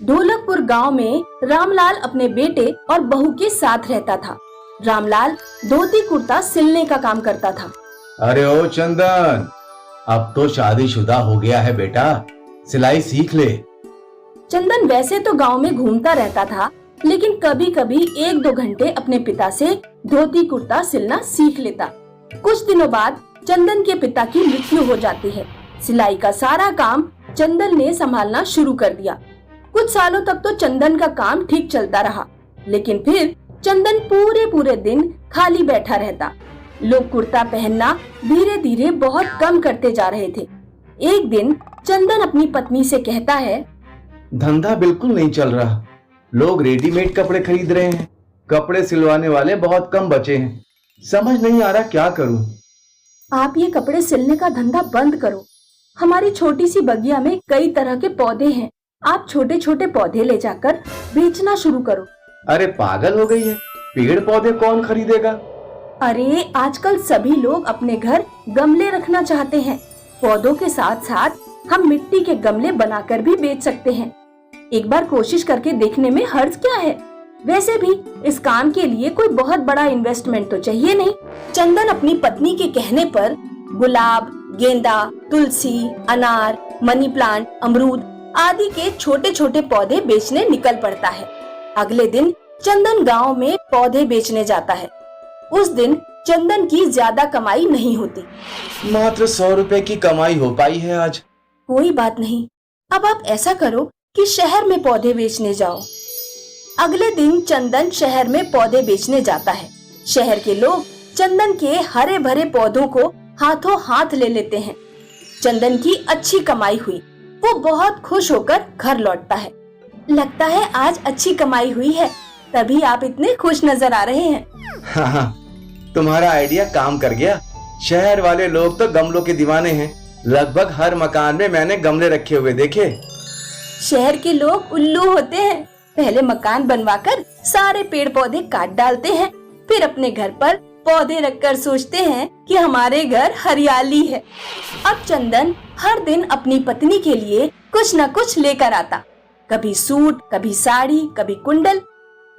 ढोलकपुर गांव में रामलाल अपने बेटे और बहू के साथ रहता था। रामलाल धोती कुर्ता सिलने का काम करता था। अरे ओ चंदन, अब तो शादीशुदा हो गया है बेटा, सिलाई सीख ले। चंदन वैसे तो गांव में घूमता रहता था, लेकिन कभी कभी 1-2 घंटे अपने पिता से धोती कुर्ता सिलना सीख लेता। कुछ दिनों बाद चंदन के पिता की मृत्यु हो जाती है। सिलाई का सारा काम चंदन ने संभालना शुरू कर दिया। कुछ सालों तक तो चंदन का काम ठीक चलता रहा, लेकिन फिर चंदन पूरे दिन खाली बैठा रहता। लोग कुर्ता पहनना धीरे धीरे बहुत कम करते जा रहे थे। एक दिन चंदन अपनी पत्नी से कहता है, धंधा बिल्कुल नहीं चल रहा। लोग रेडीमेड कपड़े खरीद रहे हैं, कपड़े सिलवाने वाले बहुत कम बचे हैं। समझ नहीं आ रहा क्या करूं। आप ये कपड़े सिलने का धंधा बंद करो। हमारी छोटी सी बगिया में कई तरह के पौधे हैं। आप छोटे छोटे पौधे ले जाकर बेचना शुरू करो। अरे पागल हो गई है, पेड़ पौधे कौन खरीदेगा। अरे आजकल सभी लोग अपने घर गमले रखना चाहते हैं। पौधों के साथ साथ हम मिट्टी के गमले बनाकर भी बेच सकते हैं। एक बार कोशिश करके देखने में हर्ज क्या है। वैसे भी इस काम के लिए कोई बहुत बड़ा इन्वेस्टमेंट तो चाहिए नहीं। चंदन अपनी पत्नी के कहने पर गुलाब, गेंदा, तुलसी, अनार, मनी प्लांट, अमरूद आदि के छोटे छोटे पौधे बेचने निकल पड़ता है। अगले दिन चंदन गांव में पौधे बेचने जाता है। उस दिन चंदन की ज्यादा कमाई नहीं होती। मात्र 100 रुपए की कमाई हो पाई है आज। कोई बात नहीं, अब आप ऐसा करो कि शहर में पौधे बेचने जाओ। अगले दिन चंदन शहर में पौधे बेचने जाता है। शहर के लोग चंदन के हरे भरे पौधों को हाथों हाथ ले लेते हैं। चंदन की अच्छी कमाई हुई। वो बहुत खुश होकर घर लौटता है। लगता है आज अच्छी कमाई हुई है, तभी आप इतने खुश नजर आ रहे हैं। हाँ, तुम्हारा आइडिया काम कर गया। शहर वाले लोग तो गमलों के दीवाने हैं। लगभग हर मकान में मैंने गमले रखे हुए देखे। शहर के लोग उल्लू होते हैं। पहले मकान बनवाकर सारे पेड़ पौधे काट डालते हैं, फिर अपने घर पर पौधे रखकर सोचते हैं कि हमारे घर हरियाली है। अब चंदन हर दिन अपनी पत्नी के लिए कुछ न कुछ लेकर आता। कभी सूट, कभी साड़ी, कभी कुंडल।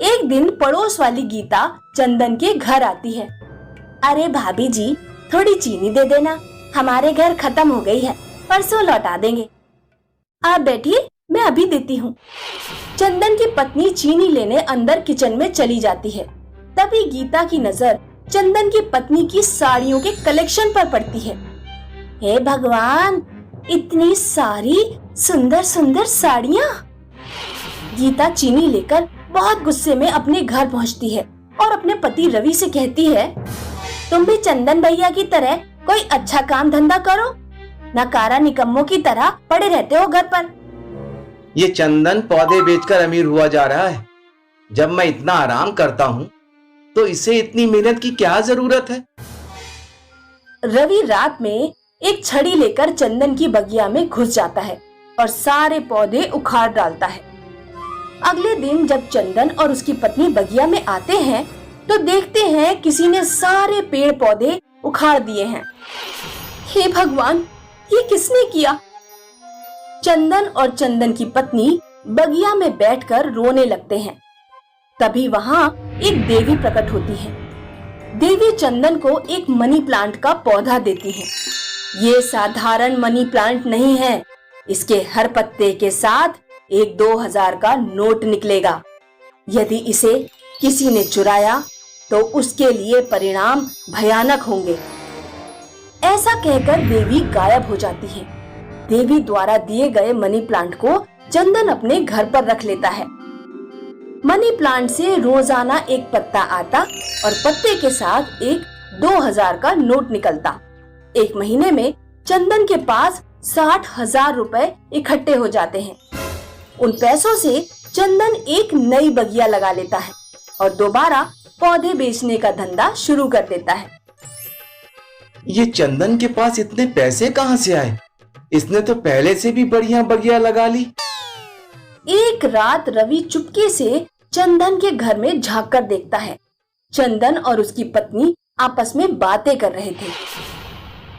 एक दिन पड़ोस वाली गीता चंदन के घर आती है। अरे भाभी जी, थोड़ी चीनी दे देना, हमारे घर खत्म हो गई है, परसों लौटा देंगे। आप बैठिए, मैं अभी देती हूँ। चंदन की पत्नी चीनी लेने अंदर किचन में चली जाती है। तभी गीता की नजर चंदन की पत्नी की साड़ियों के कलेक्शन पर पड़ती है। हे भगवान, इतनी सारी सुंदर सुंदर साड़ियाँ। गीता चीनी लेकर बहुत गुस्से में अपने घर पहुँचती है और अपने पति रवि से कहती है, तुम भी चंदन भैया की तरह कोई अच्छा काम धंधा करो, नकारा निकम्मों की तरह पड़े रहते हो घर पर। ये चंदन पौधे बेचकर अमीर हुआ जा रहा है। जब मैं इतना आराम करता हूँ तो इसे इतनी मेहनत की क्या जरूरत है। रवि रात में एक छड़ी लेकर चंदन की बगिया में घुस जाता है और सारे पौधे उखाड़ डालता है। अगले दिन जब चंदन और उसकी पत्नी बगिया में आते हैं तो देखते हैं किसी ने सारे पेड़ पौधे उखाड़ दिए हैं। हे भगवान, ये किसने किया? चंदन और चंदन की पत्नी बगिया में बैठकर रोने लगते हैं। तभी वहाँ एक देवी प्रकट होती है। देवी चंदन को एक मनी प्लांट का पौधा देती है। ये साधारण मनी प्लांट नहीं है, इसके हर पत्ते के साथ एक 2000 का नोट निकलेगा। यदि इसे किसी ने चुराया तो उसके लिए परिणाम भयानक होंगे। ऐसा कहकर देवी गायब हो जाती है। देवी द्वारा दिए गए मनी प्लांट को चंदन अपने घर पर रख लेता है। मनी प्लांट से रोजाना एक पत्ता आता और पत्ते के साथ एक 2000 का नोट निकलता। एक महीने में चंदन के पास 60,000 रुपए इकट्ठे हो जाते हैं। उन पैसों से चंदन एक नई बगिया लगा लेता है और दोबारा पौधे बेचने का धंधा शुरू कर देता है। ये चंदन के पास इतने पैसे कहाँ से आए? इसने तो पहले से भी बढ़िया बगिया लगा ली। एक रात रवि चुपके से चंदन के घर में झांक कर देखता है। चंदन और उसकी पत्नी आपस में बातें कर रहे थे।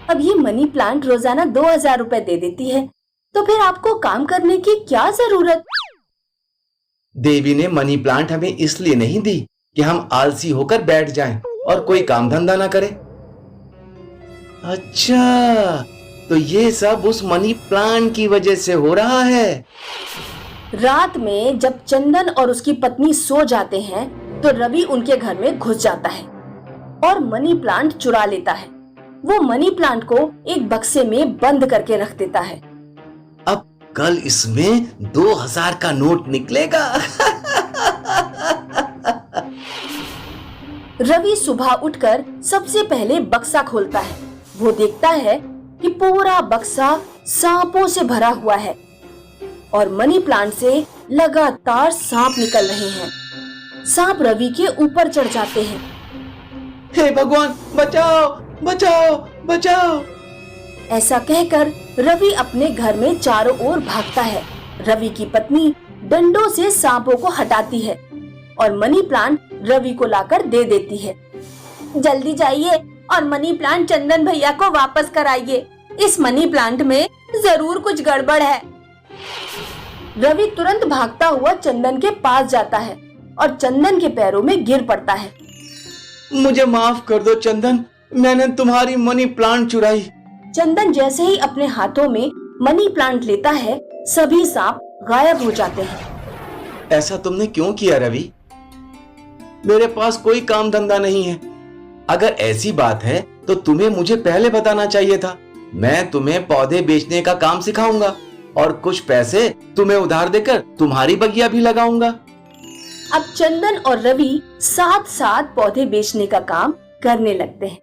अब ये मनी प्लांट रोजाना 2000 रुपए दे देती है, तो फिर आपको काम करने की क्या जरूरत? देवी ने मनी प्लांट हमें इसलिए नहीं दी कि हम आलसी होकर बैठ जाएं और कोई काम धंधा ना करें। अच्छा, तो ये सब उस मनी प्लांट की वजह से हो रहा है। रात में जब चंदन और उसकी पत्नी सो जाते हैं तो रवि उनके घर में घुस जाता है और मनी प्लांट चुरा लेता है। वो मनी प्लांट को एक बक्से में बंद करके रख देता है। अब कल इसमें 2000 का नोट निकलेगा। रवि सुबह उठकर सबसे पहले बक्सा खोलता है। वो देखता है कि पूरा बक्सा सांपों से भरा हुआ है और मनी प्लांट से लगातार सांप निकल रहे हैं। सांप रवि के ऊपर चढ़ जाते हैं। हे भगवान, बचाओ बचाओ बचाओ! ऐसा कहकर रवि अपने घर में चारों ओर भागता है। रवि की पत्नी डंडों से सांपों को हटाती है और मनी प्लांट रवि को लाकर दे देती है। जल्दी जाइए और मनी प्लांट चंदन भैया को वापस कराइए। इस मनी प्लांट में जरूर कुछ गड़बड़ है। रवि तुरंत भागता हुआ चंदन के पास जाता है और चंदन के पैरों में गिर पड़ता है। मुझे माफ कर दो चंदन, मैंने तुम्हारी मनी प्लांट चुराई। चंदन जैसे ही अपने हाथों में मनी प्लांट लेता है, सभी सांप गायब हो जाते हैं। ऐसा तुमने क्यों किया रवि? मेरे पास कोई काम धंधा नहीं है। अगर ऐसी बात है तो तुम्हें मुझे पहले बताना चाहिए था। मैं तुम्हें पौधे बेचने का काम सिखाऊंगा और कुछ पैसे तुम्हें उधार देकर तुम्हारी बगिया भी लगाऊंगा। अब चंदन और रवि साथ साथ पौधे बेचने का काम करने लगते हैं।